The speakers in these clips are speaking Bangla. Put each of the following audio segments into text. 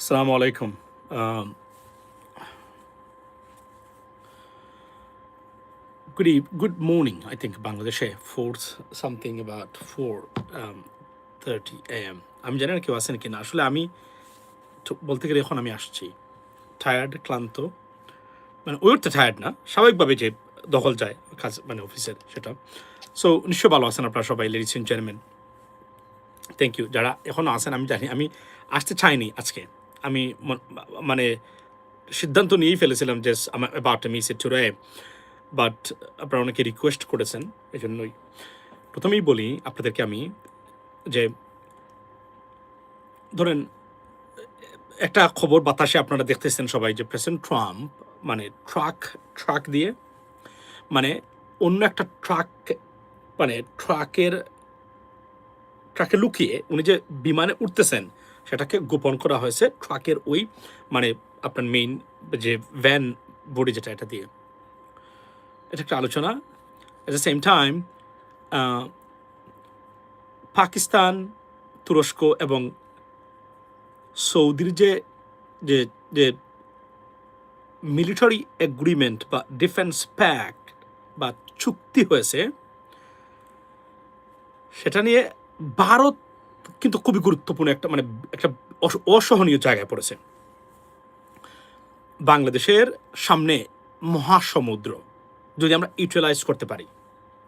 Assalamu alaikum. Um, good morning. I think Bangladesh 4 something about 4:30 a.m. আমি জানি না কেউ আছেন কিনা আসলে আমি বলতে গেলে এখন আমি আসছি টায়ার্ড ক্লান্ত মানে ওইটা টায়ার্ড না স্বাভাবিকভাবে যে দখল যায় কাজ মানে অফিসের সেটা সো নিশ্চয়ই ভালো আছেন আপনারা সবাই ladies and gentleman thank you যারা এখনও আছেন আমি জানি আমি আসতে চাইনি আজকে আমি মানে সিদ্ধান্ত নিয়েই ফেলেছিলাম যে আমার about miss it today but আপনারা অনেকে রিকোয়েস্ট করেছেন এই জন্যই প্রথমেই বলি আপনাদেরকে আমি যে ধরেন একটা খবর বাতাসে আপনারা দেখতেছেন সবাই যে প্রেসিডেন্ট ট্রাম্প মানে ট্রাক দিয়ে মানে অন্য একটা ট্রাক মানে ট্রাকে লুকিয়ে উনি যে বিমানে উঠতেছেন সেটাকে গোপন করা হয়েছে ট্রাকের ওই মানে আপনার মেইন যে ভ্যান বডি যেটা এটা দিয়ে এটা একটা আলোচনা at the same time Pakistan তুরস্ক এবং সৌদির যে যে যে মিলিটারি এগ্রিমেন্ট বা ডিফেন্স প্যাক্ট বা চুক্তি হয়েছে সেটা নিয়ে ভারত কিন্তু খুবই গুরুত্বপূর্ণ একটা মানে একটা অসহনীয় জায়গায় পড়েছে বাংলাদেশের সামনে মহাসমুদ্র যদি আমরা ইউটিলাইজ করতে পারি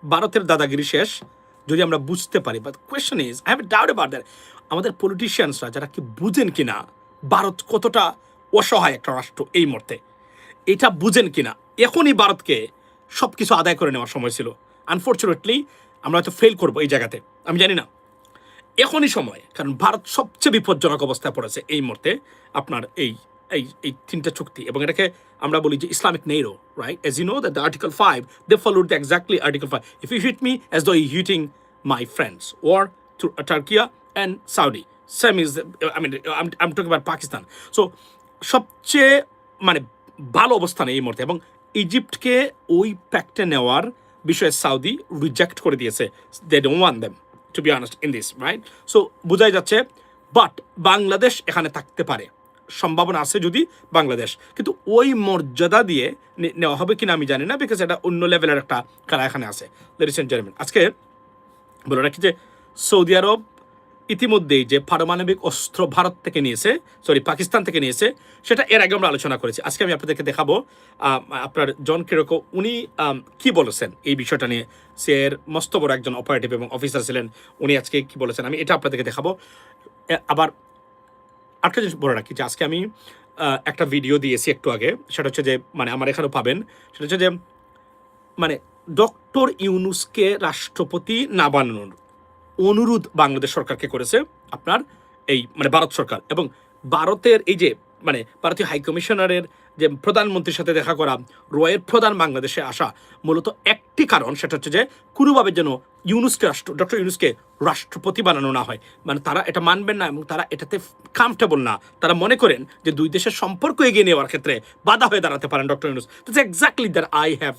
ভারতের দাদাগিরি শেষ যদি আমরা বুঝতে পারি but question is I have a doubt about that আমাদের পলিটিশিয়ানসরা যারা কি বুঝেন কিনা ভারত কতটা অসহায় একটা রাষ্ট্র এই মুহূর্তে এটা বুঝেন কিনা এখনই ভারতকে সব কিছু আদায় করে নেওয়ার সময় ছিল আনফর্চুনেটলি আমরা হয়তো ফেল করবো এই জায়গাতে আমি জানি না এখনই সময় কারণ ভারত সবচেয়ে বিপজ্জনক অবস্থায় পড়েছে এই মুহূর্তে আপনার এই এই এই তিনটা চুক্তি এবং এটাকে আমরা বলি যে ইসলামিক নেইরো right as you know that the article 5 they followed the exactly article 5 if you hit me as though you hitting my friends or Turkiye and Saudi same is I mean I am talking about Pakistan so সবচেয়ে মানে ভালো অবস্থানে এই মুহূর্তে এবং ইজিপ্টকে ওই প্যাক্টে নেওয়ার বিষয়ে সাউদি রিজেক্ট করে দিয়েছে they don't want them to be honest in this right so বোঝাই যাচ্ছে বাট বাংলাদেশ এখানে থাকতে পারে সম্ভাবনা আছে যদি বাংলাদেশ কিন্তু ওই মর্যাদা দিয়ে নেওয়া হবে কিনা আমি জানি না বিকজ এটা অন্য লেভেলের একটা খেলা এখানে আছে লেডিস এন্ড জেন্টলম্যান আজকে বলে রাখি যে সৌদি আরব ইতিমধ্যেই যে পারমাণবিক অস্ত্র ভারত থেকে নিয়েছে পাকিস্তান থেকে নিয়েছে সেটা এর আগে আমরা আলোচনা করেছি আজকে আমি আপনাদেরকে দেখাবো আপনার জন কিরকো উনি কি বলেছেন এই বিষয়টা নিয়ে সে এর মস্ত বড় একজন অপারেটিভ এবং অফিসার ছিলেন উনি আজকে কি বলেছেন আমি এটা আপনাদেরকে দেখাবো আবার একটা জিনিস বলে রাখি যে আজকে আমি একটা ভিডিও দিয়েছি একটু আগে সেটা হচ্ছে যে মানে আমার এখানেও পাবেন সেটা হচ্ছে যে মানে ডক্টর ইউনূসকে রাষ্ট্রপতি না বানানোর অনুরোধ বাংলাদেশ সরকারকে করেছে আপনার এই মানে ভারত সরকার এবং ভারতের এই যে মানে ভারতীয় হাইকমিশনারের যে প্রধানমন্ত্রীর সাথে দেখা করা রয়ের প্রধান বাংলাদেশে আসা মূলত একটি কারণ সেটা হচ্ছে যে কোনোভাবে যেন ডক্টর ইউনূসকে রাষ্ট্রপতি বানানো না হয় মানে তারা এটা মানবেন না এবং তারা এটাতে কমফর্টেবল না তারা মনে করেন যে দুই দেশের সম্পর্ক এগিয়ে নেওয়ার ক্ষেত্রে বাধা হয়ে দাঁড়াতে পারেন doctor Yunus that's exactly that I have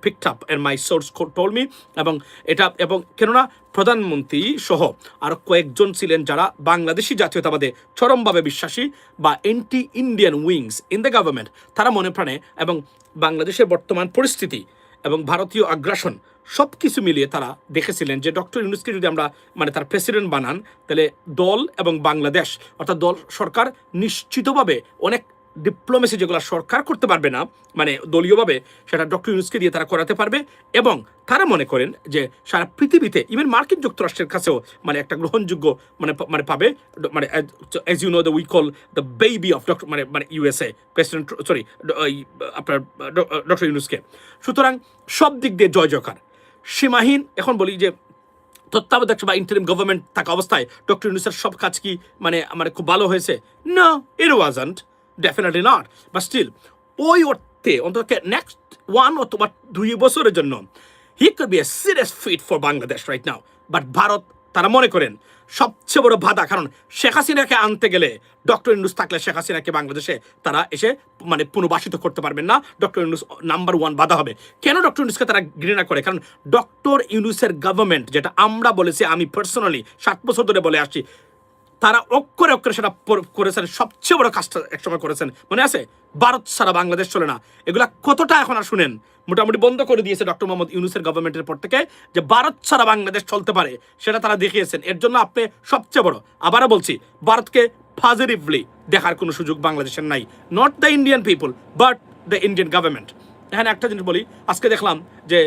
picked up and my source told me এবং এটা এবং কেননা প্রধানমন্ত্রী সহ আর কয়েকজন ছিলেন যারা বাংলাদেশি জাতীয়তাবাদে চরমভাবে বিশ্বাসী বা anti Indian wings in the government তারা মনে প্রাণে এবং বাংলাদেশের বর্তমান পরিস্থিতি এবং ভারতীয় আগ্রাসন সব কিছু মিলিয়ে তারা দেখেছিলেন যে ডক্টর ইউনূসকে যদি আমরা মানে তার প্রেসিডেন্ট বানান তাহলে দল এবং বাংলাদেশ অর্থাৎ দল সরকার নিশ্চিতভাবে অনেক ডিপ্লোমেসি যেগুলো সরকার করতে পারবে না মানে দলীয়ভাবে সেটা ডক্টর ইউনূসকে দিয়ে তারা করাতে পারবে এবং তারা মনে করেন যে সারা পৃথিবীতে ইভেন মার্কিন যুক্তরাষ্ট্রের কাছেও মানে একটা গ্রহণযোগ্য মানে মানে পাবে মানে as you know the we call the baby of doctor মানে মানে ইউএসএ প্রেসিডেন্ট আপনার ডক্টর ইউনূসকে সুতরাং সব দিক দিয়ে জয় জয়কার সীমাহীন এখন বলি যে তত্ত্বাবধায়ক বা ইন্টারিম গভর্নমেন্ট থাকা অবস্থায় ডক্টর ইউনূসের সব কাজ কি মানে মানে খুব ভালো হয়েছে না it wasn't definitely not but still ওই অর্থে অন্তত নেক্সট 1 অথবা 2 বছরের জন্য he could be a serious fit for Bangladesh right now but Bharat তারা মনে করেন সবচেয়ে বড় বাধা কারণ শেখ হাসিনাকে আনতে গেলে ডক্টর ইউনূস থাকলে শেখ হাসিনাকে বাংলাদেশে তারা এসে মানে পুনর্বাসিত করতে পারবেন না ডক্টর ইউনূস নাম্বার 1 বাধা হবে কেন ডক্টর ইউনূসকে তারা ঘৃণা করে কারণ ডক্টর ইউনূসের গভর্নমেন্ট যেটা আমরা বলেছি আমি পার্সোনালি 7 বছর ধরে বলে আসছি তারা অক্ষরে অক্ষরে সেটা করেছেন, সবচেয়ে বড় কাজটা একসময় করেছেন, মনে আছে? ভারত ছাড়া বাংলাদেশ চলে না। এগুলা কতটা এখন আর শুনেন, মোটামুটি বন্ধ করে দিয়েছে ডক্টর মোহাম্মদ ইউনূসের গভর্নমেন্টের পর থেকে, যে ভারত ছাড়া বাংলাদেশ চলতে পারে সেটা তারা দেখিয়েছেন। এর জন্য আপনি সবচেয়ে বড়, আবারও বলছি, ভারতকে পজিটিভলি দেখার কোনো সুযোগ বাংলাদেশের নাই। Not the Indian people but the Indian government. এখানে একটা জিনিস বলি, আজকে দেখলাম যে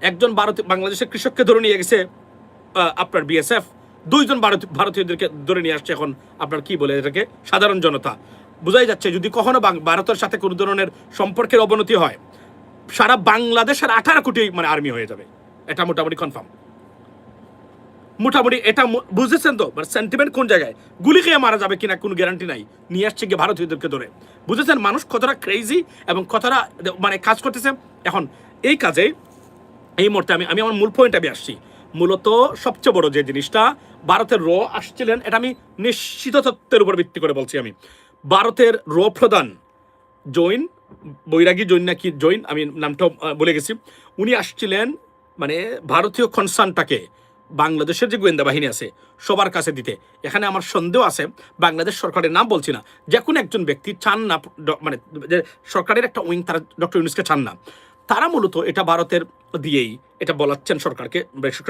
একজন বাংলাদেশের কৃষককে ধরে নিয়ে গেছে আপনার বিএসএফ, দুইজন ভারতীয়দেরকে ধরে নিয়ে আসছে এখন আপনার কি বলে এটাকে সাধারণ জনতা। বোঝাই যাচ্ছে যদি কখনো ভারতের সাথে কোনো ধরনের সম্পর্কের অবনতি হয়, সারা বাংলাদেশের 18 কোটি মানে আর্মি হয়ে যাবে, এটা মোটামুটি কনফার্ম। মোটামুটি এটা বুঝেছেন তো, সেন্টিমেন্ট কোন জায়গায়, গুলি খেয়ে মারা যাবে কিনা কোনো গ্যারান্টি নাই, নিয়ে আসছে গিয়ে ভারতীয়দেরকে ধরে। বুঝেছেন মানুষ কতটা ক্রেজি এবং কতটা মানে কাজ করতেছে এখন এই কাজে। এই মুহূর্তে আমি আমার মূল পয়েন্টে আমি আসছি। মূলত সবচেয়ে বড় যে জিনিসটা, ভারতের আসছিলেন, এটা আমি নিশ্চিত তথ্যের উপর ভিত্তি করে বলছি। আমি ভারতের প্রধান জৈন, বৈরাগী জৈন নাকি জৈন, আমি নামটা বলে গেছি, উনি আসছিলেন মানে ভারতীয় কনসার্নটাকে বাংলাদেশের যে গোয়েন্দা বাহিনী আছে সবার কাছে দিতে। এখানে আমার সন্দেহ আছে, বাংলাদেশ সরকারের নাম বলছি না, যে কোনো একজন ব্যক্তি চান না, মানে যে সরকারের একটা উইং তারা ডক্টর ইউনূসকে চান না, তারা মূলত এটা ভারতের দিয়েই এটা বলাচ্ছেন সরকারকে,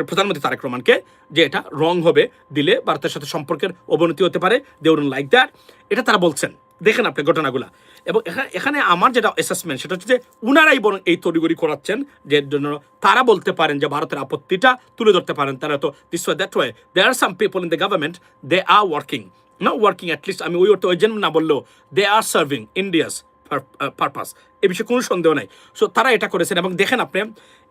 প্রধানমন্ত্রী তারেক রহমানকে, যে এটা রং হবে, দিলে ভারতের সাথে সম্পর্কের অবনতি হতে পারে, দে উডন্ট লাইক দ্যাট, এটা তারা বলছেন। দেখেন আপনি ঘটনাগুলা। এবং এখানে আমার যেটা অ্যাসেসমেন্ট সেটা হচ্ছে যে উনারাই বরং এই তড়িগড়ি করাচ্ছেন, যে জন্য তারা বলতে পারেন যে ভারতের আপত্তিটা তুলে ধরতে পারেন। তারা তো this way that way, there are some people in the government, they are working, not working at least, আমি ওই জন্য না বললেও they are serving India's purpose, এ বিষয়ে কোনো সন্দেহ নাই। সো তারা এটা করেছেন এবং দেখেন আপনি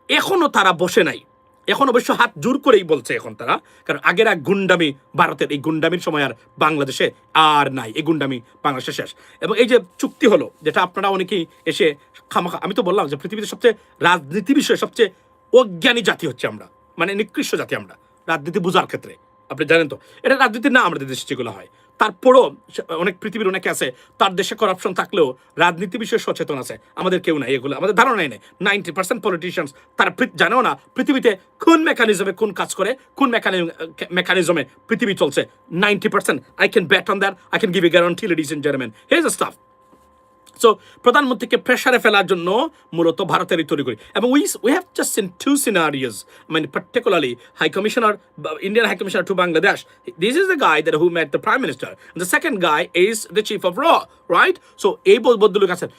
এখনও তারা বসে নাই, এখন অবশ্য হাত জোর করেই বলছে এখন তারা, কারণ আগের এক গুন্ডামি, ভারতের এই গুন্ডামির সময় আর বাংলাদেশে আর নাই, এই গুন্ডামি বাংলাদেশে শেষ। এবং এই যে চুক্তি হলো, যেটা আপনারা অনেকেই এসে খামাখা, আমি তো বললাম যে পৃথিবীতে সবচেয়ে রাজনীতি বিষয়ে সবচেয়ে অজ্ঞানী জাতি হচ্ছে আমরা, মানে নিকৃষ্ট জাতি আমরা রাজনীতি বোঝার ক্ষেত্রে। আপনি জানেন তো এটা রাজনীতি না আমাদের দেশে যেগুলো হয়, তারপরও অনেক পৃথিবীর অনেকে আছে তার দেশে করাপশন থাকলেও রাজনীতি বিষয়ে সচেতন আছে, আমাদের কেউ নাই, এগুলো আমাদের ধারণাই নেই। 90% পলিটিশিয়ানস তারা জানেও না পৃথিবীতে কোন মেকানিজমে কোন কাজ করে, কোন মেকানিজমে পৃথিবী চলছে। 90% I can bet on that, I can give a guarantee, ladies and gentleman, here is the stuff. So প্রধানমন্ত্রীকে প্রেশারে ফেলার জন্য মূলত ভারতের তৈরি করি। এবং we have just seen 2 scenarios, মানে particularly High Commissioner, Indian High Commissioner to Bangladesh. This is the guy that who met the Prime Minister. And the second guy is the Chief of RAW, right? So এই বদলুক আছেন।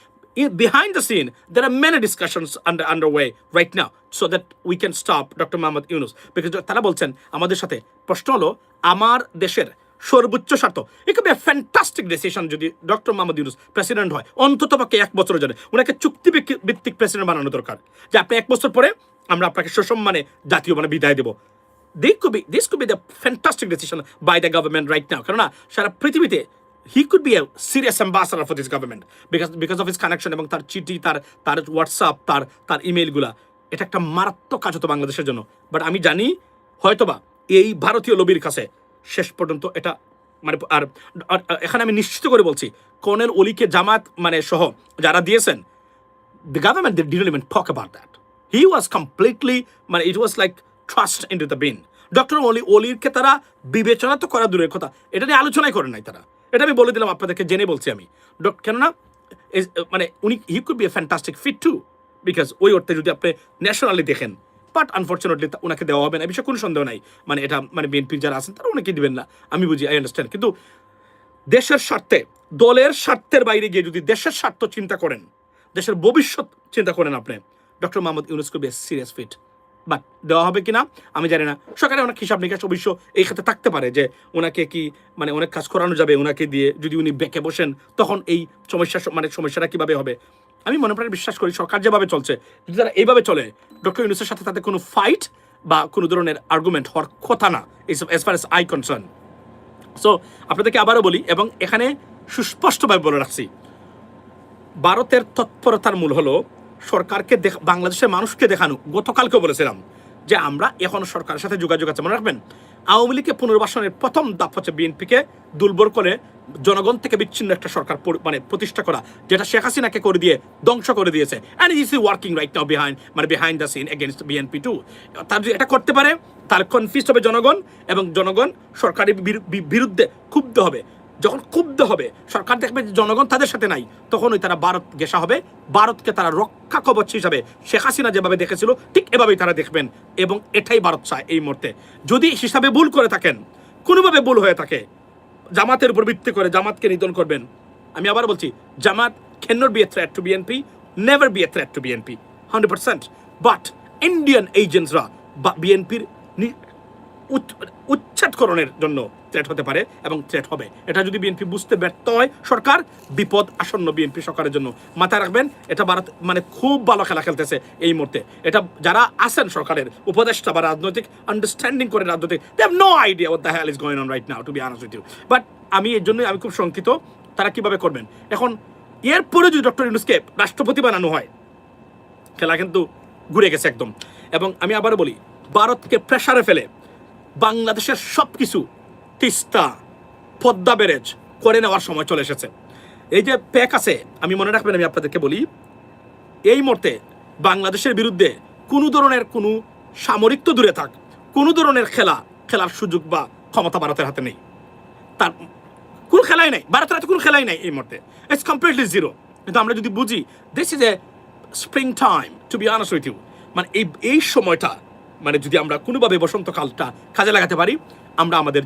Behind the scene, there are many discussions underway right now so that we can stop Dr. Mohammad Yunus. Because তারা বলছেন আমাদের সাথে, প্রশ্ন হলো আমার দেশের সর্বোচ্চ স্বার্থ, it could be a fantastic decision যদি ডক্টর মোহাম্মদ ইউনূস প্রেসিডেন্ট হয়, অন্তত পক্ষে 1 বছরের জন্য ওনাকে চুক্তি ভিত্তিক প্রেসিডেন্ট বানানো দরকার, যে আপনি 1 বছর পরে আমরা আপনাকে সসম্মানে জাতীয় মানে বিদায় দেবো। This could be the fantastic decision by the government right now. কেননা সারা পৃথিবীতে he could be a serious ambassador for this government because of his connection এবং তার চিঠি, তার হোয়াটসঅ্যাপ, তার ইমেইলগুলা, এটা একটা মারাত্মক কাজ হতো বাংলাদেশের জন্য। বাট আমি জানি হয়তোবা এই ভারতীয় লবির কাছে শেষ পর্যন্ত এটা মানে আর এখানে আমি নিশ্চিত করে বলছি, কর্নেল অলিকে জামাত মানে সহ যারা দিয়েছেন, the government they didn't even talk about that. He was completely মানে it was like thrust into the bin. Doctor অলিকে তারা বিবেচনা তো করা দূরের কথা, এটা নিয়ে আলোচনাই করেন নাই তারা। এটা আমি বলে দিলাম আপনাদেরকে, জেনে বলছি আমি। কেননা মানে উনি he could be a fantastic fit too, because ওই অর্থে যদি আপনি ন্যাশনালি দেখেন, বাট আনফর্চুনেটলি ওনাকে দেওয়া হবে না, এই বিষয়ে কোনো সন্দেহ নাই। মানে এটা মানে বিএনপির যারা আছেন তারা ওনাকে দিবেন না, আমি বুঝি, আই আন্ডারস্ট্যান্ড। কিন্তু দেশের স্বার্থে, দলের স্বার্থের বাইরে গিয়ে যদি দেশের স্বার্থ চিন্তা করেন, দেশের ভবিষ্যৎ চিন্তা করেন, আপনি doctor Mohammad Yunus could be a serious fit. But দেওয়া হবে কিনা আমি জানি না। সরকারে অনেক হিসাব নিকাশ অবশ্য এই খাতে থাকতে পারে, যে ওনাকে কি মানে অনেক কাজ করানো যাবে ওনাকে দিয়ে, যদি উনি বেঁকে বসেন তখন এই সমস্যাটা কিভাবে হবে। আমি মনে প্রাণে বিশ্বাস করি সরকার যেভাবে চলছে, যদি তারা এইভাবে চলে, ডক্টর ইউনূসের সাথে তাদের কোনো ফাইট বা কোনো ধরনের আর্গুমেন্ট হওয়ার কথা না, as far as I concern. So আপনাদেরকে আবারও বলি, এবং এখানে সুস্পষ্টভাবে বলে রাখছি, ভারতের তৎপরতার মূল হলো সরকারকে বাংলাদেশের মানুষকে দেখানো। গতকালকেও বলেছিলাম যে আমরা এখন সরকারের সাথে যোগাযোগ আছে, মনে রাখবেন আওয়ামী লীগকে পুনর্বাসনের প্রথম ধাপ হচ্ছে বিএনপিকে দুর্বল করে জনগণ থেকে বিচ্ছিন্ন একটা সরকার মানে প্রতিষ্ঠা করা, যেটা শেখ হাসিনাকে করে দিয়ে ধ্বংস করে দিয়েছে। And is working right now behind the scene against BNP too. তার যদি এটা করতে পারে তাহলে কনফিউজ হবে জনগণ, এবং জনগণ সরকারের বিরুদ্ধে ক্ষুব্ধ হবে। যখন ক্ষুব্ধ হবে সরকার দেখবে যে জনগণ তাদের সাথে নাই, তখন ওই তারা ভারত ঘেঁষা হবে। ভারতকে তারা রক্ষা কবচ হিসাবে শেখ হাসিনা যেভাবে দেখেছিল ঠিক এভাবেই তারা দেখবেন, এবং এটাই ভারত চায় এই মুহূর্তে। যদি হিসাবে ভুল করে থাকেন, কোনোভাবে ভুল হয়ে থাকে, জামাতের উপর ভিত্তি করে জামাতকে নিধন করবেন। আমি আবার বলছি, জামাত cannot be a threat to BNP, never be a threat to BNP 100%, but Indian এজেন্টসরা বিএনপির উচ্ছেদকরণের জন্য থ্রেট হতে পারে এবং থ্রেট হবে। এটা যদি বিএনপি বুঝতে ব্যর্থ হয়, সরকার বিপদ আসন্ন বিএনপি সরকারের জন্য। মাথায় রাখবেন, এটা ভারত মানে খুব ভালো খেলা খেলতেছে এই মুহূর্তে। এটা যারা আছেন সরকারের উপদেষ্টা বা রাজনৈতিক আন্ডারস্ট্যান্ডিং করে রাজনৈতিক, they have no idea what the hell is going on right now, to be honest with you. But আমি এর জন্যই আমি খুব শঙ্কিত তারা কিভাবে করবেন। এখন এরপরে যদি ডক্টর ইউনূসকে রাষ্ট্রপতি বানানো হয়, খেলা কিন্তু ঘুরে গেছে একদম। এবং আমি আবার বলি, ভারতকে প্রেসারে ফেলে বাংলাদেশের সব কিছু তিস্তা, পদ্মা ব্যারেজ করে নেওয়ার সময় চলে এসেছে। এই যে প্যাক আছে, আমি মনে রাখবেন, আমি আপনাদেরকে বলি, এই মুহূর্তে বাংলাদেশের বিরুদ্ধে কোনো ধরনের কোনো সামরিক তো দূরে থাক, কোনো ধরনের খেলার সুযোগ বা ক্ষমতা ভারতের হাতে নেই। তার কোনো খেলাই নাই, ভারতের হাতে কোনো খেলাই নাই এই মুহূর্তে। It's completely zero. কিন্তু আমরা যদি বুঝি this is a spring time, to be honest with you, মানে এই সময়টা মানে যদি আমরা কোনোভাবে বসন্তকালটা কাজে লাগাতে পারি, আমরা আমাদের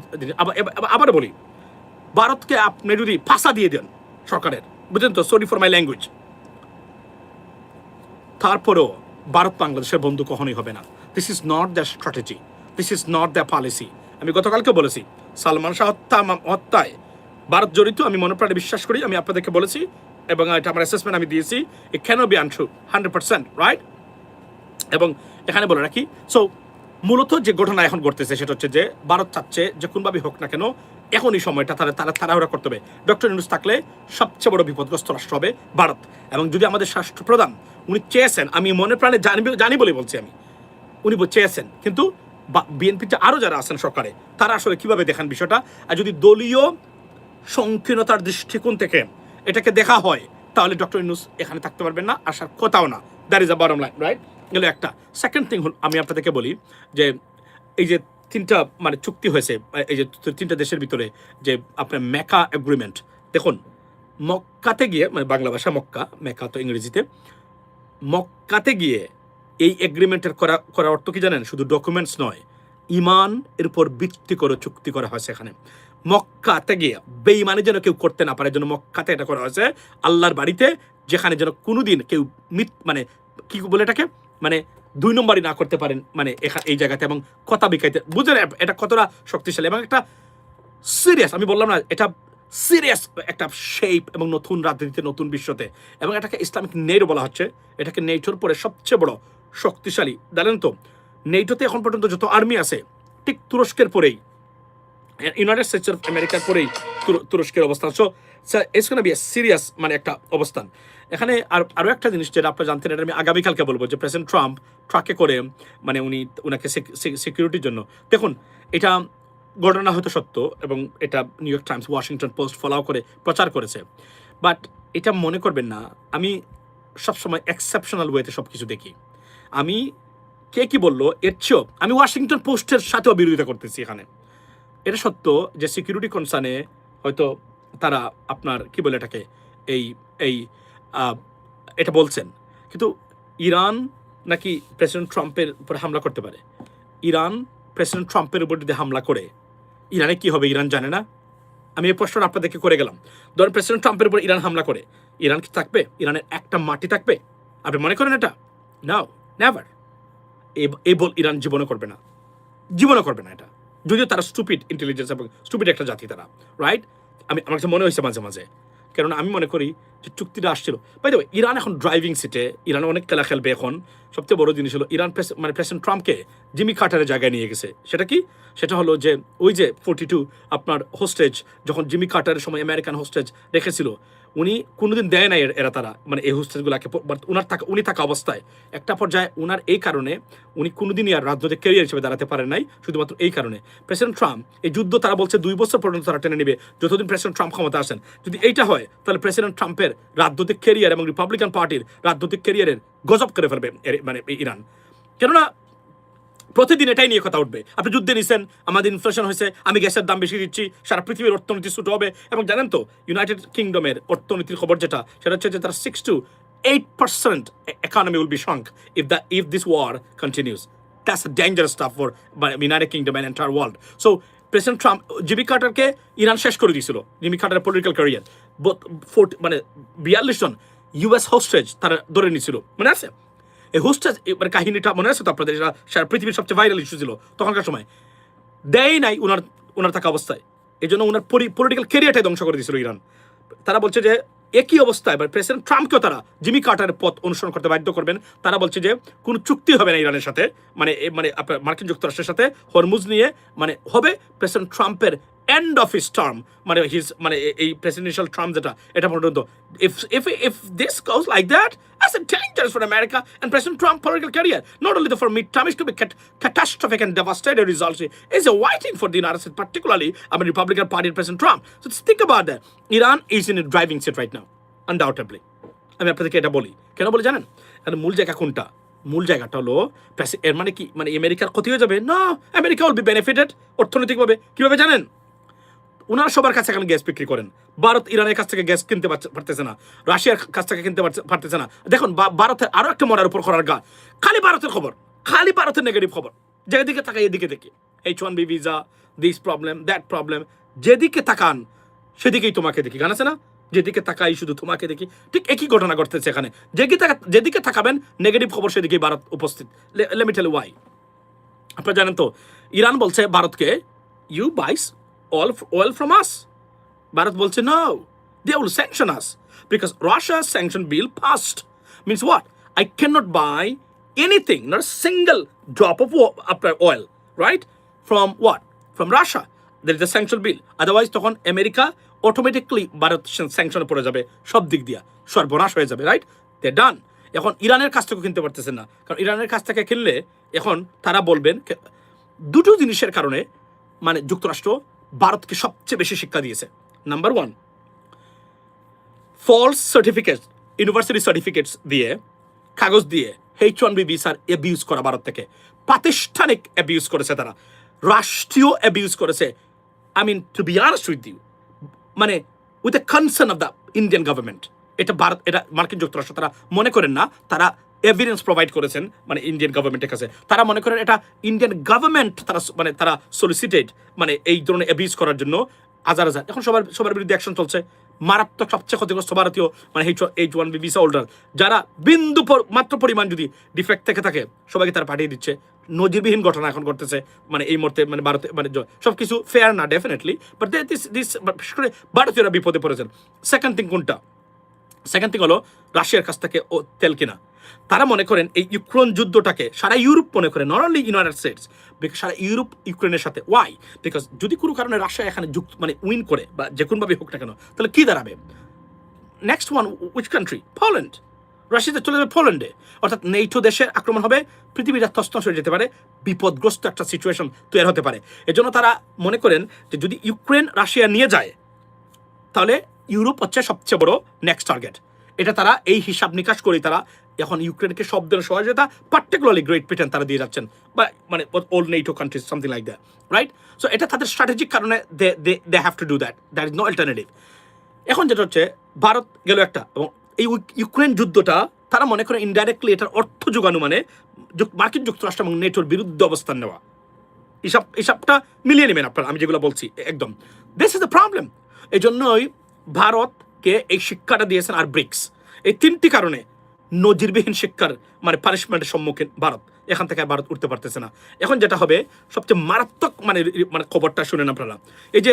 আবার বলি, ভারতকে আপনি যদি ফাঁসা দিয়ে দেন সরকারের, বুঝলেন তো, সরি ফর মাই ল্যাঙ্গুয়েজ, তারপরেও ভারত বাংলাদেশের বন্ধু কখনোই হবে না। This is not the strategy, this is not the policy. আমি গতকালকে বলেছি, সালমান শাহ হত্যায় ভারত জড়িত, আমি মনে প্রাণে বিশ্বাস করি। আমি আপনাদেরকে বলেছি এবং এটা আমার অ্যাসেসমেন্ট আমি দিয়েছি, ইট ক্যানট বি আনট্রু 100%, রাইট? এবং এখানে বলে রাখি, সো মূলত যে ঘটনা এখন ঘটতেছে সেটা হচ্ছে যে ভারত চাচ্ছে যে কোনোভাবে হোক না কেন এখনই সময়টা তারা তাড়াহুড়া করতে হবে। ডক্টর ইউনূস থাকলে সবচেয়ে বড় বিপদগ্রস্ত রাষ্ট্র হবে ভারত। এবং যদি আমাদের রাষ্ট্রপ্রধান উনি চেয়েছেন, আমি মনে প্রাণে জানি বলে বলছি, উনি চেয়েছেন, কিন্তু বিএনপিতে আরও যারা আছেন সরকারে তারা আসলে কিভাবে দেখেন বিষয়টা। আর যদি দলীয় সংকীর্ণতার দৃষ্টিকোণ থেকে এটাকে দেখা হয়, তাহলে ডক্টর ইউনূস এখানে থাকতে পারবেন না, আসার কথাও না। That is a bottom line, right? গেলে একটা সেকেন্ড থিং হল, আমি আপনাদেরকে বলি যে এই যে তিনটা মানে চুক্তি হয়েছে এই যে তিনটা দেশের ভিতরে, যে আপনার মেকা এগ্রিমেন্ট, দেখুন মক্কাতে গিয়ে, মানে বাংলা ভাষা মক্কা, মেকা তো ইংরেজিতে, মক্কাতে গিয়ে এই এগ্রিমেন্টের করা অর্থ কি জানেন? শুধু ডকুমেন্টস নয়, ইমান এর উপর ভিত্তি করে চুক্তি করা হয়েছে। এখানে মক্কাতে গিয়ে বেঈমানি যেন কেউ করতে না পারে, যেন মক্কাতে এটা করা হয়েছে, আল্লাহর বাড়িতে, যেখানে যেন কোনোদিন কেউ মানে কি বলে এটাকে, মানে দুই নম্বরই না করতে পারেন, মানে এই জায়গাতে, এবং কথা বিকাইতে, বুঝলেন এটা কতটা শক্তিশালী এবং একটা সিরিয়াস, আমি বললাম না, এটা সিরিয়াস একটা শেপ এবং নতুন রাজনীতিতে, নতুন বিশ্বতে, এবং এটাকে ইসলামিক নেটো বলা হচ্ছে। এটাকে নেটোর পরে সবচেয়ে বড় শক্তিশালী, জানেন তো, নেটোতে এখন পর্যন্ত যত আর্মি আছে, ঠিক তুরস্কের পরেই, ইউনাইটেড স্টেটস অফ আমেরিকার পরেই তুরস্কের অবস্থান। So it's gonna be a serious মানে একটা অবস্থান। এখানে আরও একটা জিনিস যেটা আপনারা জানতেন, এটা আমি আগামীকালকে বলবো, যে প্রেসিডেন্ট ট্রাম্প ট্রাকে করে, মানে উনাকে সিকিউরিটির জন্য, দেখুন এটা ঘটনা হয়তো সত্য, এবং এটা new York Times, Washington post follow করে প্রচার করেছে, বাট এটা মনে করবেন না আমি সবসময় এক্সেপশনাল ওয়েতে সব কিছু দেখি। আমি কে কি বললো এর চেয়েও আমি ওয়াশিংটন পোস্টের সাথেও বিরোধিতা করতেছি এখানে। এটা সত্য যে সিকিউরিটি কনসার্নে হয়তো তারা আপনার কি বলে এটাকে এই এটা বলছেন, কিন্তু ইরান নাকি প্রেসিডেন্ট ট্রাম্পের উপর হামলা করতে পারে। ইরান প্রেসিডেন্ট ট্রাম্পের উপর যদি হামলা করে, ইরানে কি হবে ইরান জানে না? আমি এই প্রশ্নটা আপনাদেরকে করে গেলাম। ধরেন প্রেসিডেন্ট ট্রাম্পের উপর ইরান হামলা করে, ইরান কি থাকবে? ইরানের একটা মাটি থাকবে? আপনি মনে করেন এটা? নাও, নেভার। এই বল ইরান জীবনে করবে না, জীবনে করবে না এটা, যদিও তারা স্টুপিড ইন্টেলিজেন্স এবং স্টুপিড একটা জাতি তারা, রাইট? আমার কাছে মনে হয়েছে মাঝে মাঝে, কেননা আমি মনে করি যে চুক্তিটা আসছিল। বাই দ্য ওয়ে, ইরান এখন ড্রাইভিং সিটে, ইরান অনেক খেলা খেলবে এখন। সবচেয়ে বড় জিনিস হলো ইরান মানে প্রেসিডেন্ট ট্রাম্পকে জিমি কার্টারের জায়গায় নিয়ে গেছে। সেটা কি? সেটা হলো যে ওই যে 42 আপনার হোস্টেজ, যখন জিমি কার্টারের সময় আমেরিকান হোস্টেজ রেখেছিল, উনি কোনোদিন দেয় নাই এরা তারা মানে এই হোস্টেজগুলোকে উনি থাকা অবস্থায় একটা পর্যায়ে উনার এই কারণে উনি কোনোদিনই আর রাজনৈতিক ক্যারিয়ার হিসেবে দাঁড়াতে পারেন নাই শুধুমাত্র এই কারণে প্রেসিডেন্ট ট্রাম্প এই যুদ্ধ তারা বলছে 2 বছর পর্যন্ত তারা টেনে নেবে যতদিন প্রেসিডেন্ট ট্রাম্প ক্ষমতা আসেন যদি এইটা হয় তাহলে প্রেসিডেন্ট ট্রাম্পের রাজনৈতিক ক্যারিয়ার এবং রিপাবলিকান পার্টির রাজনৈতিক ক্যারিয়ারের গজব করে ফেলবে মানে ইরান কেননা প্রতিদিন এটাই নিয়ে কথা উঠবে আপনি যুদ্ধে নিছেন আমাদের ইনফ্লেশন হয়েছে আমি গ্যাসের দাম বেশি দিচ্ছি সারা পৃথিবীর অর্থনীতি ছুট হবে এবং জানেন তো ইউনাইটেড কিংডমের অর্থনীতির খবর যেটা সেটা হচ্ছে যে তারা 6 to 8% economy will be shrunk if this war continues. That's a dangerous stuff for United Kingdom and entire world. So President Trump Jimmy কার্টারকে ইরান শেষ করে দিয়েছিল জিমি কার্টারের পলিটিক্যাল ক্যারিয়ার মানে 42 জন ইউএস হোস্টেজ তারা ধরে নিয়েছিল মনে আছে এই হোস্টেজ মানে কাহিনীটা মনে আছে তো আপনাদের সারা পৃথিবীর সবচেয়ে ভাইরাল ইস্যু ছিল তখনকার সময় দেয় নাই ওনার থাকা অবস্থায় এই জন্য ওনার পলিটিক্যাল ক্যারিয়ারটাই ধ্বংস করে দিয়েছিল ইরান তারা বলছে যে একই অবস্থায় প্রেসিডেন্ট ট্রাম্পকেও তারা জিমি কার্টারের পথ অনুসরণ করতে বাধ্য করবেন তারা বলছে যে কোনো চুক্তি হবে না ইরানের সাথে মানে আপনার মার্কিন যুক্তরাষ্ট্রের সাথে হরমুজ নিয়ে মানে হবে প্রেসিডেন্ট ট্রাম্পের end of his term মানে এই প্রেসিডেন্সিয়াল টার্ম যেটা এটা পর্যন্ত if this goes like that that's a dangerous for America and President Trump political career not only for mid-term is to be catastrophic and devastating results is a waiting for the United States particularly Republican Party President Trump so think about that Iran is in a driving seat right now undoubtedly আমি আপনাদেরকে এটা বলি কেন বলি জানেন কারণ মূল জায়গা কোনটা মূল জায়গাটা হলো এর মানে কি মানে আমেরিকার ক্ষতি হয়ে যাবে না আমেরিকা উইল বি বেনিফিটেড অর্থনৈতিকভাবে কিভাবে জানেন ওনারা সবার কাছে এখন গ্যাস বিক্রি করেন ভারত ইরানের কাছ থেকে গ্যাস কিনতে পারতেছে না রাশিয়ার কাছ থেকে কিনতে পারতেছে না দেখুন ভারতের আরো একটা মরার উপর করার গা খালি ভারতের খবর খালি ভারতের নেগেটিভ খবর যেদিকে তাকাই এদিকে দেখি H1B visa this problem that problem যেদিকে তাকান সেদিকেই তোমাকে দেখি গান আছে না যেদিকে তাকাই শুধু তোমাকে দেখি ঠিক একই ঘটনা ঘটতেছে এখানে যেদিকে তাকাবেন নেগেটিভ খবর সেদিকেই ভারত উপস্থিত let me tell you why আপনারা জানেন তো ইরান বলছে ভারতকে you buys oil from us. Bharat bolche no, they will sanction us because Russia's sanction bill passed. Means what? I cannot buy anything, not a single drop of oil, right? From what? From Russia. There is a sanction bill. Otherwise, তখন America automatically ভারত sanction পড়ে যাবে সব দিক দিয়া সর্বনাশ হয়ে যাবে, right? They're done. এখন ইরানের কাছ থেকে কিনতে পারতেছেন না কারণ ইরানের কাছ থেকে কিনলে এখন তারা বলবেন দুটো জিনিসের কারণে মানে যুক্তরাষ্ট্র ভারতকে সবচেয়ে বেশি শিক্ষা দিয়েছে number 1 false certificate university certificates দিয়ে কাগজ দিয়ে H1B ভিসার অ্যাবিউজ করা ভারত থেকে প্রাতিষ্ঠানিক অ্যাবিউজ করেছে তারা রাষ্ট্রীয় অ্যাবিউজ করেছে I mean to be honest with you মানে with the concern of the Indian government এটা মার্কিন যুক্তরাষ্ট্র তারা মনে করেন না তারা এভিডেন্স প্রোভাইড করেছেন মানে ইন্ডিয়ান গভর্নমেন্টের কাছে তারা মনে করেন এটা ইন্ডিয়ান গভর্নমেন্ট তারা সলিসিটেড মানে এই ধরনের অ্যাবিউজ করার জন্য হাজার এখন সবার বিরুদ্ধে অ্যাকশন চলছে মারাত্মক সবচেয়ে ক্ষতিগ্রস্ত ভারতীয় মানে H1B ভিসা হোল্ডার যারা বিন্দু মাত্র পরিমাণ যদি ডিফেক্ট থেকে থাকে সবাইকে তারা পাঠিয়ে দিচ্ছে নজিরবিহীন ঘটনা এখন ঘটতেছে মানে এই মুহূর্তে মানে ভারতে মানে সবকিছু ফেয়ার না ডেফিনেটলি বাট দিস ভারতীয়রা বিপদে পড়েছেন সেকেন্ড থিং কোনটা সেকেন্ড থিং হলো রাশিয়ার কাছ থেকে তেল কিনা তারা মনে করেন এই ইউক্রেন যুদ্ধটাকে সারা ইউরোপ মনে করে not only United States because সারা ইউরোপ ইউক্রেনের সাথে ওয়াই বিকজ যদি কোনো কারণে রাশিয়া এখানে মানে উইন করে বা যে কোনোভাবে হোক না কেন তাহলে কী দাঁড়াবে next one which country Poland রাশিয়াতে চলে যাবে পোল্যান্ডে অর্থাৎ নেটো দেশের আক্রমণ হবে পৃথিবীটা তছনছ হয়ে যেতে পারে বিপদগ্রস্ত একটা সিচুয়েশন তৈরি হতে পারে এজন্য তারা মনে করেন যে যদি ইউক্রেন রাশিয়া নিয়ে যায় তাহলে ইউরোপ হচ্ছে সবচেয়ে বড় নেক্সট টার্গেট এটা তারা এই হিসাব নিকাশ করে তারা এখন ইউক্রেনকে সব ধরনের সহযোগিতা পার্টিকুলারলি গ্রেট ব্রিটেন তারা দিয়ে যাচ্ছেন বা মানে all NATO countries something like that right so এটা তাদের স্ট্র্যাটেজিক কারণে they have to do that is no alternative এখন যেটা হচ্ছে ভারত গেল একটা এবং এই ইউক্রেন যুদ্ধটা তারা মনে করে ইনডাইরেক্টলি এটার অর্থ যোগানো মানে মার্কিন যুক্তরাষ্ট্র এবং নেটোর বিরুদ্ধে অবস্থান নেওয়া হিসাবটা মিলিয়ে নেবেন আপনারা আমি যেগুলো বলছি একদম দিস ইজ দ্য প্রবলেম এই জন্যই ভারতকে এই শিক্ষাটা দিয়েছেন আর ব্রিক্স এই তিনটি কারণে নজিরবিহীন শিক্ষার মানে পানিশমেন্টের সম্মুখীন ভারত এখান থেকে ভারত উঠতে পারতেছে না এখন যেটা হবে সবচেয়ে মারাত্মক মানে খবরটা শুনেন আপনারা এই যে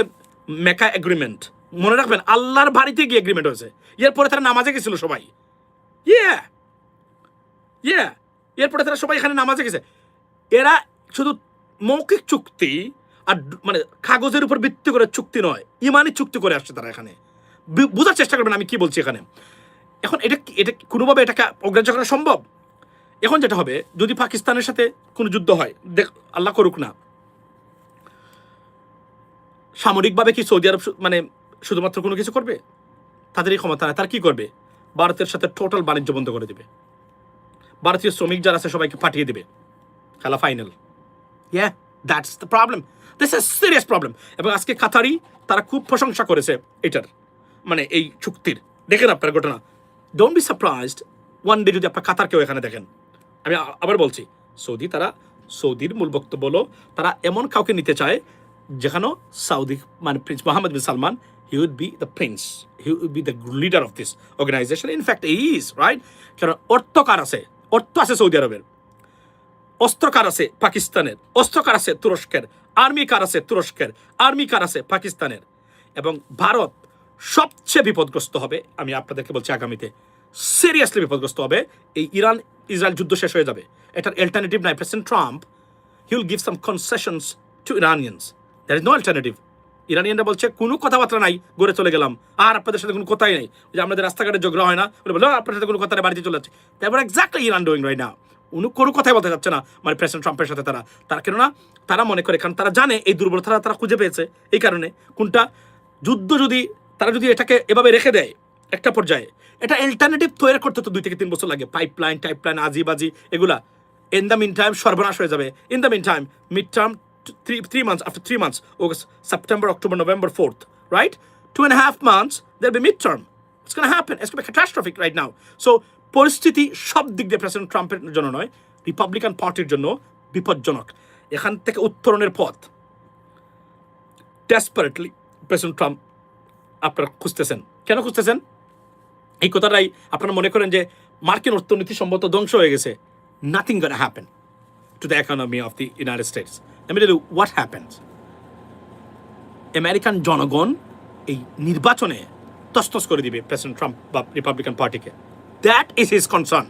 মেকা এগ্রিমেন্ট মনে রাখবেন আল্লাহর বাড়িতে গিয়ে এগ্রিমেন্ট হয়েছে এরপরে তারা নামাজে গেছিল সবাই এরপরে তারা সবাই এখানে নামাজে গেছে এরা শুধু মৌখিক চুক্তি আর মানে কাগজের উপর ভিত্তি করে চুক্তি নয় ইমানি চুক্তি করে আসছে তারা এখানে বোঝার চেষ্টা করবেন আমি কি বলছি এখানে। এখন এটা কোনোভাবে এটাকে অগ্রাহ্য করা সম্ভব? এখন যেটা হবে, যদি পাকিস্তানের সাথে কোনো যুদ্ধ হয়, আল্লাহ করুক না, সামরিকভাবে কি সৌদি আরব মানে শুধুমাত্র কোনো কিছু করবে? তাদের এই ক্ষমতা না। তারা কি করবে? ভারতের সাথে টোটাল বাণিজ্য বন্ধ করে দেবে, ভারতীয় শ্রমিক যারা আছে সবাইকে পাঠিয়ে দেবে, খেলা final. Yeah, that's the problem. This is serious problem. এবং আজকে কাতারি তারা খুব প্রশংসা করেছে এটার, মানে এই চুক্তির। দেখেন আপনার ঘটনা, don't be surprised one day যদি আপনার কাতারকেও এখানে দেখেন। আমি আবার বলছি, সৌদির মূল বক্তব্য হলো তারা এমন কাউকে নিতে চায় যেখানে সাউদি মানে prince Mohammed bin Salman, he would be the prince, he would be the leader of this organisation. In fact he is right, কারণ অর্থকার আছে, অর্থ আছে সৌদি আরবের, অস্ত্রকার আছে পাকিস্তানের, অস্ত্রকার আছে তুরস্কের, আর্মি কার আছে তুরস্কের, আর্মি কার আছে পাকিস্তানের। এবং ভারত সবচেয়ে বিপদগ্রস্ত হবে, আমি আপনাদেরকে বলছি আগামীতে সিরিয়াসলি বিপদগ্রস্ত হবে। এই ইরান ইসরায়েল যুদ্ধ শেষ হয়ে যাবে, এটার অ্যালটারনেটিভ নাই। President Trump, he will give some concessions to Iranians, there is no alternative. ইরানিয়ানরা বলছে কোনো কথাবার্তা নাই, ঘুরে চলে গেলাম, আর আপনাদের সাথে কোনো কথাই নেই। যে আমাদের রাস্তাঘাটে ঝগড়া হয় না, বলে আপনার সাথে কোনো কথা নেই, বাড়িতে চলে যাচ্ছে। তারপর exactly Iran doing right now, উনি কোনো কথাই বলতে যাচ্ছে না মানে প্রেসিডেন্ট ট্রাম্পের সাথে। তারা কেননা তারা মনে করে, কারণ তারা জানে এই দুর্বলতা তারা খুঁজে পেয়েছে। এই কারণে কোনটা যুদ্ধ যদি তারা যদি এটাকে এভাবে রেখে দেয় একটা পর্যায়ে, এটা অ্যালটারনেটিভ তৈরি করতে তো 2 থেকে 3 বছর লাগে, পাইপলাইন টাইপলাইন আজিবাজি এগুলা। ইন দ্য মিন টাইম সর্বনাশ হয়ে যাবে। In the meantime mid term 3 months, after 3 months, August, September, October, November, 4th, right? 2.5 months, there'll be midterm. It's going to happen. It's going to be catastrophic right now. So, পরিস্থিতি সব দিক দিয়ে প্রেসিডেন্ট ট্রাম্পের জন্য নয়, রিপাবলিকান পার্টির জন্য বিপজ্জনক। এখান থেকে উত্তরণের পথ ডেসপারেটলি প্রেসিডেন্ট ট্রাম্প আপনারা খুঁজতেছেন। কেন খুঁজতেছেন? এই কথাটাই আপনারা মনে করেন যে মার্কিন অর্থনীতি সম্ভবত ধ্বংস হয়ে গেছে। Nothing gonna happen to the economy of the United States. Let me tell you what happens. American জনগণ এই নির্বাচনে তসতস করে দিবে প্রেসিডেন্ট ট্রাম্প বা রিপাবলিকান পার্টিকে। That is his concern.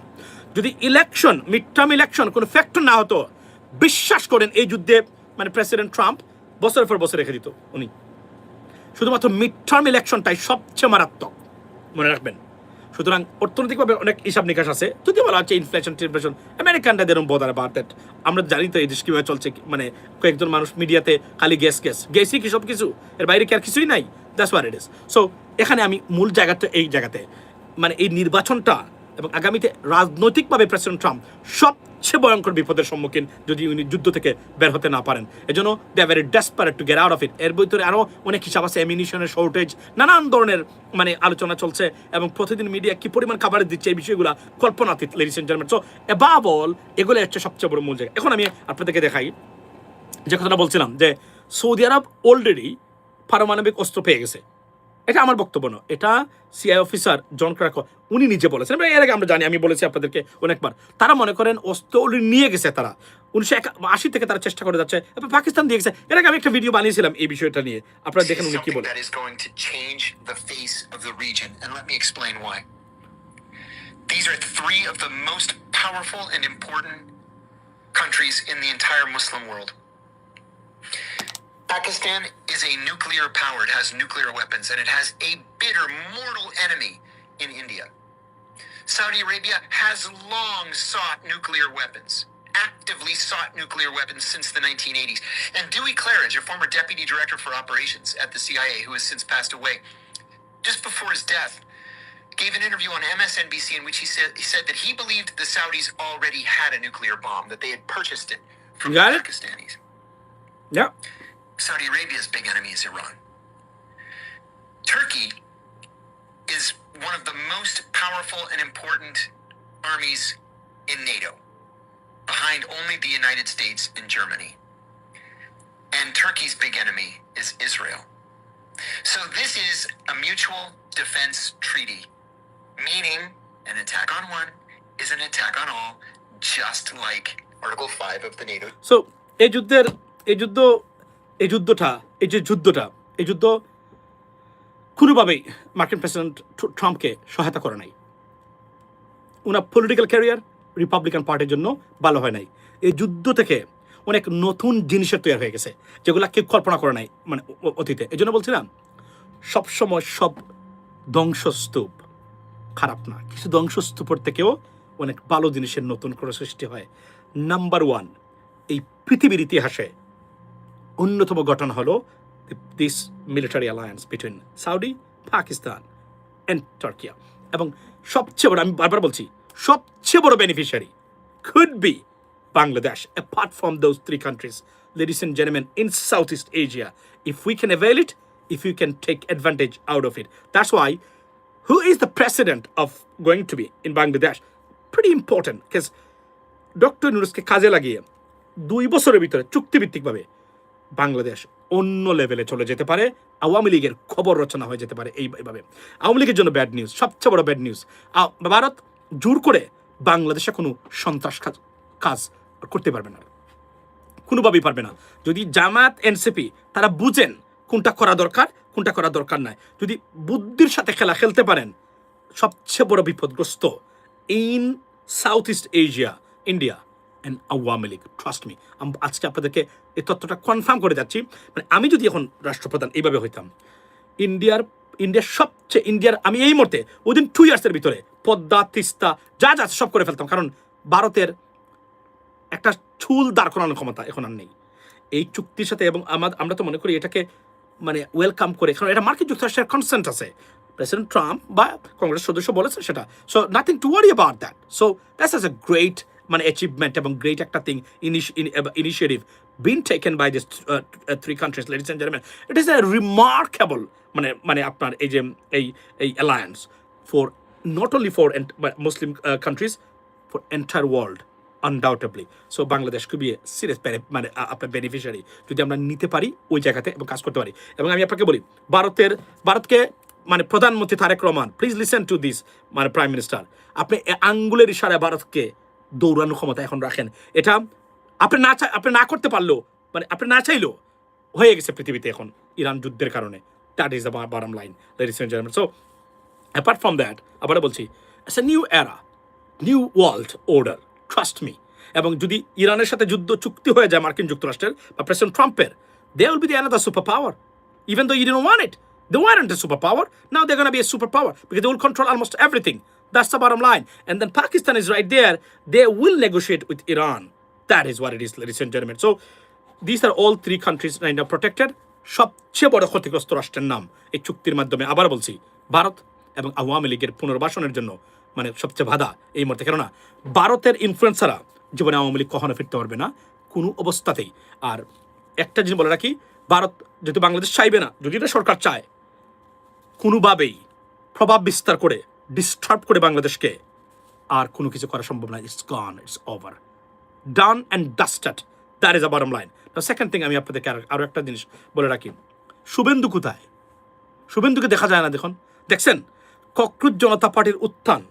যদি ইলেকশন, মিড টার্ম ইলেকশন কোনো ফ্যাক্টর না হতো, বিশ্বাস করেন এই যুদ্ধে মানে প্রেসিডেন্ট ট্রাম্প বছরের পর বছর রেখে দিত উনি। শুধুমাত্র মিড টার্ম ইলেকশনটাই সবচেয়ে মারাত্মক, মনে রাখবেন। সুতরাং অর্থনৈতিকভাবে অনেক হিসাব নিকাশ আছে। যদি বলা হচ্ছে ইনফ্লেশন টিনফ্লেশন, আমেরিকানরা যেরকম বোধার অ্যাবাউট দ্যাট। আমরা জানি তো এই দেশ কীভাবে চলছে, মানে কয়েকজন মানুষ মিডিয়াতে খালি গ্যাসই কি সব কিছু, এর বাইরে কি আর কিছুই নাই। That's what it is. So এখানে আমি মূল জায়গাটা এই জায়গাতে, মানে এই নির্বাচনটা এবং আগামীতে রাজনৈতিকভাবে প্রেসিডেন্ট ট্রাম্প সবচেয়ে ভয়ঙ্কর বিপদের সম্মুখীন যদি উনি যুদ্ধ থেকে বের হতে না পারেন। এজন্য they are very desperate to get out of it. এর ভিতরে আরও অনেক হিসাব আছে, অ্যামিনিশনের শর্টেজ, নানান ধরনের মানে আলোচনা চলছে এবং প্রতিদিন মিডিয়া কি পরিমাণ খাবার দিচ্ছে এই বিষয়গুলো কল্পনাতীত, ladies and gentleman. So above all এগুলো হচ্ছে সবচেয়ে বড় মূল জায়গা। এখন আমি আপনাদেরকে দেখাই যে কথাটা বলছিলাম যে সৌদি আরব অলরেডি পারমাণবিক অস্ত্র পেয়ে গেছে। এটা আমার বক্তব্য না, এটা সিআই অফিসার জন ক্রাকো উনি নিজে বলেছেন। এর আগে আমরা জানি, আমি বলেছি আপনাদেরকে অনেকবার। তারা মনে করেন অস্ত্র অলরেডি নিয়ে গেছে, তারা 1980 থেকে তারা চেষ্টা করে যাচ্ছে, এবার পাকিস্তান দিয়ে গেছে। এর আগে আমি একটা ভিডিও বানিয়েছিলাম এই বিষয়টা নিয়ে, আপনারা দেখেন উনি কি বলে। These are 3 of the most powerful and important countries in the entire Muslim world. Pakistan is a nuclear power. It has nuclear weapons, and it has a bitter, mortal enemy in India. Saudi Arabia has long sought nuclear weapons, actively sought nuclear weapons since the 1980s. And Dewey Claridge, a former deputy director for operations at the CIA, who has since passed away, just before his death, gave an interview on MSNBC in which he said that he believed the Saudis already had a nuclear bomb, that they had purchased it from the Pakistanis. Yeah. Saudi Arabia's big enemy is Iran. Turkey is one of the most powerful and important armies in NATO, behind only the United States and Germany. And Turkey's big enemy is Israel. So this is a mutual defense treaty, meaning an attack on one is an attack on all, just like Article 5 of the NATO. So, এই যুদ্ধ কোনোভাবেই মার্কিন প্রেসিডেন্ট ট্রাম্পকে সহায়তা করে নাই। ওনার পলিটিক্যাল ক্যারিয়ার রিপাবলিকান পার্টির জন্য ভালো হয় নাই। এই যুদ্ধ থেকে অনেক নতুন জিনিসের তৈরি হয়ে গেছে, যেগুলো কেউ কল্পনা করে নাই মানে অতীতে। এই জন্য বলছিলাম সবসময় সব ধ্বংসস্তূপ খারাপ না, কিছু ধ্বংসস্তূপের থেকেও অনেক ভালো জিনিসের নতুন করে সৃষ্টি হয়। নাম্বার ওয়ান, এই পৃথিবীর ইতিহাসে অন্যতম ঘটনা হলো this military alliance between Saudi, Pakistan and Turkiye. এবং সবচেয়ে বড়, আমি বারবার বলছি, সবচেয়ে বড় beneficiary could be Bangladesh, apart from those three countries, ladies and gentlemen, in Southeast Asia. If we can avail it, if you can take advantage out of it. That's why, who is the president of going to be in Bangladesh? Pretty important, because doctor ইউনূসকে কাজে লাগিয়ে 2 বছরের ভিতরে চুক্তিভিত্তিকভাবে বাংলাদেশ অন্য লেভেলে চলে যেতে পারে। আওয়ামী লীগের খবর রচনা হয়ে যেতে পারে এইভাবে। আওয়ামী লীগের জন্য ব্যাড নিউজ, সবচেয়ে বড় ব্যাড নিউজ। ভারত জোর করে বাংলাদেশে কোনো সন্ত্রাস কাজ করতে পারবে না, কোনোভাবেই পারবে না। যদি জামাত এনসিপি তারা বুঝেন কোনটা করা দরকার, কোনটা করা দরকার নাই, যদি বুদ্ধির সাথে খেলা খেলতে পারেন, সবচেয়ে বড় বিপদগ্রস্ত in south east Asia India and Awami League. Trust me, আমি আজকে আপনাদেরকে এই তথ্যটা কনফার্ম করে যাচ্ছি। মানে আমি যদি এখন রাষ্ট্রপ্রধান এইভাবে হইতাম, ইন্ডিয়ার আমি এই মুহূর্তে উইদিন 2 ইয়ার্সের ভিতরে পদ্মা, তিস্তা যা যা সব করে ফেলতাম। কারণ ভারতের একটা চুল দাঁড় করানোর ক্ষমতা এখন আর নেই এই চুক্তির সাথে। এবং আমরা তো মনে করি এটাকে মানে ওয়েলকাম করে, কারণ এটা মার্কিন যুক্তরাষ্ট্রের কনসেন্ট আছে, প্রেসিডেন্ট ট্রাম্প বা কংগ্রেস সদস্য বলেছে সেটা। So nothing to worry about that. So that's a great মানে অ্যাচিভমেন্ট এবং গ্রেট একটা thing initiative been taken by this 3 countries, ladies and gentlemen. It is a remarkable মানে আপনার এই যে এই alliance for not only for Muslim countries, for entire world undoubtedly. So Bangladesh খুবই সিরিয়াস মানে আপনার বেনিফিশিয়ারি যদি আমরা নিতে পারি ওই জায়গাতে এবং কাজ করতে পারি। এবং আমি আপনাকে বলি, ভারতকে মানে প্রধানমন্ত্রী Tarique Rahman, please listen to this, মানে প্রাইম মিনিস্টার, আপনি আঙ্গুলের ইশারায় ভারতকে দৌড়ানোর ক্ষমতা এখন রাখেন। এটা আপনি না করতে পারলেও, মানে আপনি না চাইলেও হয়ে গেছে পৃথিবীতে এখন ইরান যুদ্ধের কারণে। That is the bottom line, ladies and gentleman. So apart from that, আবারও বলছি, it's a new era, new world order, trust me. এবং যদি ইরানের সাথে যুদ্ধ চুক্তি হয়ে যায় মার্কিন যুক্তরাষ্ট্রের বা প্রেসিডেন্ট ট্রাম্পের, they will be another super power. Even though you didn't want it, they weren't a superpower. Now they're going to be a superpower because they will control almost everything. That's the bottom line. And then Pakistan is right there. They will negotiate with Iran. That is what it is, ladies and gentlemen. So these are all 3 countries right now protected. সবচেয়ে বড় ক্ষতিগ্রস্ত রাষ্ট্রের নাম এই চুক্তির মাধ্যমে, আবার বলছি, ভারত এবং আওয়ামী লীগের পুনর্বাসনের জন্য মানে সবচেয়ে বাধা এই মুহূর্তে। কেননা ভারতের ইনফ্লুয়েন্সাররা জীবনে আওয়ামী লীগ কখনো ফিরতে পারবে না কোনো অবস্থাতেই। আর একটা জিনিস বলে রাখি, ভারত যেহেতু বাংলাদেশ চাইবে না, যদি এটা সরকার চায় কোনোভাবেই প্রভাব বিস্তার করে ডিস্টার্ব করে বাংলাদেশকে, আর কোনো কিছু করা সম্ভব না। It's gone, it's over, done and dusted. That is a bottom line. Second thing, আমি আপনাদেরকে আরও একটা জিনিস বলে রাখি, শুভেন্দু কোথায়? শুভেন্দুকে দেখা যায় না। দেখছেন ককরোচ জনতা পার্টির উত্থান,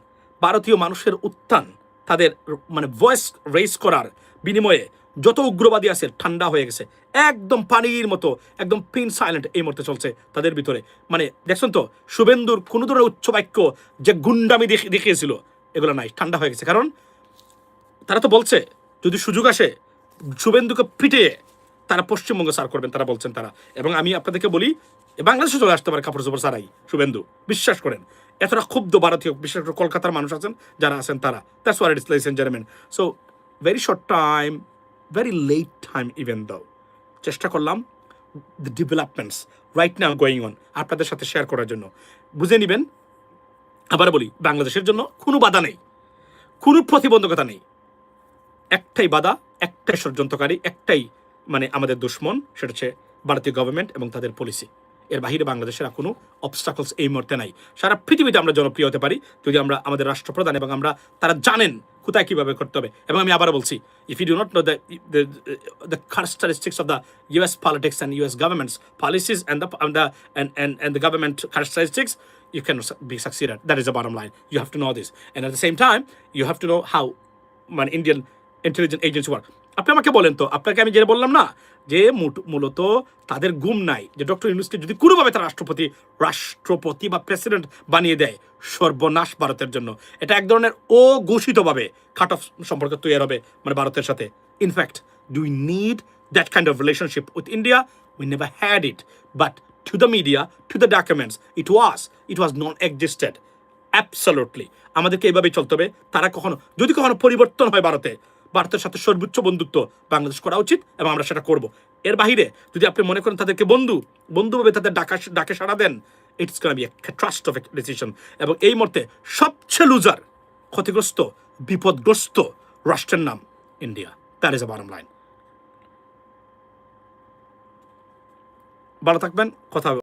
ভারতীয় মানুষের উত্থান, তাদের মানে ভয়েস রেইজ করার বিনিময়ে যত উগ্রবাদী আছে ঠান্ডা হয়ে গেছে, একদম পানির মতো, একদম পিন সাইলেন্ট এই মুহূর্তে চলছে তাদের ভিতরে। মানে দেখছেন তো, শুভেন্দুর কোনো ধরনের উচ্চ বাক্য যে গুন্ডামি দেখিয়েছিল এগুলো নাই, ঠান্ডা হয়ে গেছে। কারণ তারা তো বলছে যদি সুযোগ আসে শুভেন্দুকে পিটিয়ে তারা পশ্চিমবঙ্গ সার করবেন, তারা বলছেন তারা। এবং আমি আপনাদেরকে বলি, বাংলাদেশে চলে আসতে পারে কাপড় চোপড় সারাই শুভেন্দু, বিশ্বাস করেন। এতটা ক্ষুব্ধ ভারতীয়, বিশেষ করে কলকাতার মানুষ আছেন যারা আছেন তারা। That's what it is, ladies and gentleman. So very short time, very late time even though চেষ্টা করলাম the developments right now going on আপনাদের সাথে শেয়ার করার জন্য। বুঝে নেবেন, আবার বলি, বাংলাদেশের জন্য কোনো বাধা নেই, কোনো প্রতিবন্ধকতা নেই। একটাই বাধা, একটাই ষড়যন্ত্রকারী, একটাই মানে আমাদের দুশ্মন, সেটা হচ্ছে ভারতীয় গভর্নমেন্ট এবং তাদের পলিসি। এর বাহিরে বাংলাদেশের আর কোনো অবস্টাকলস এই মুহূর্তে নাই। সারা পৃথিবীতে আমরা জনপ্রিয় হতে পারি যদি আমরা আমাদের রাষ্ট্রপ্রধান এবং তারা জানেন কোথায় কীভাবে করতে হবে। এবং আমি আবারও বলছি, if you do not know the characteristics of the US politics and US government's policies and the government characteristics, you can be succeeded. That is the bottom line. You have to know this. And at the same time, you have to know how Indian intelligence agency work. আপনি আমাকে বলেন তো, আপনাকে আমি যেটা বললাম না, যে মূলত তাদের গুম নাই যে ডক্টর ইউনূসকে যদি কোনোভাবে তার রাষ্ট্রপতি বা প্রেসিডেন্ট বানিয়ে দেয়, সর্বনাশ ভারতের জন্য। এটা এক ধরনের অঘোষিতভাবে কাট অফ সম্পর্ক তৈরি হবে মানে ভারতের সাথে। In fact, do we need that kind of relationship with India? We never had it, but to the media, to the documents. It was non-existent. Absolutely. আমাদেরকে এইভাবেই চলতে হবে। তারা যদি কখনো পরিবর্তন হয় ভারতের সাথে সর্বোচ্চ বন্ধুত্ব বাংলাদেশ করা উচিত এবং আমরা সেটা করব। এর বাহিরে যদি আপনি মনে করেন তাদেরকে বন্ধুভাবে তাদের ডাকে সাড়া দেন, it's gonna be a catastrophic decision. এবং এই মুহূর্তে সবচেয়ে লুজার, ক্ষতিগ্রস্ত, বিপদগ্রস্ত রাষ্ট্রের নাম India. That is a bottom line. ভালো থাকবেন, কথা হবে।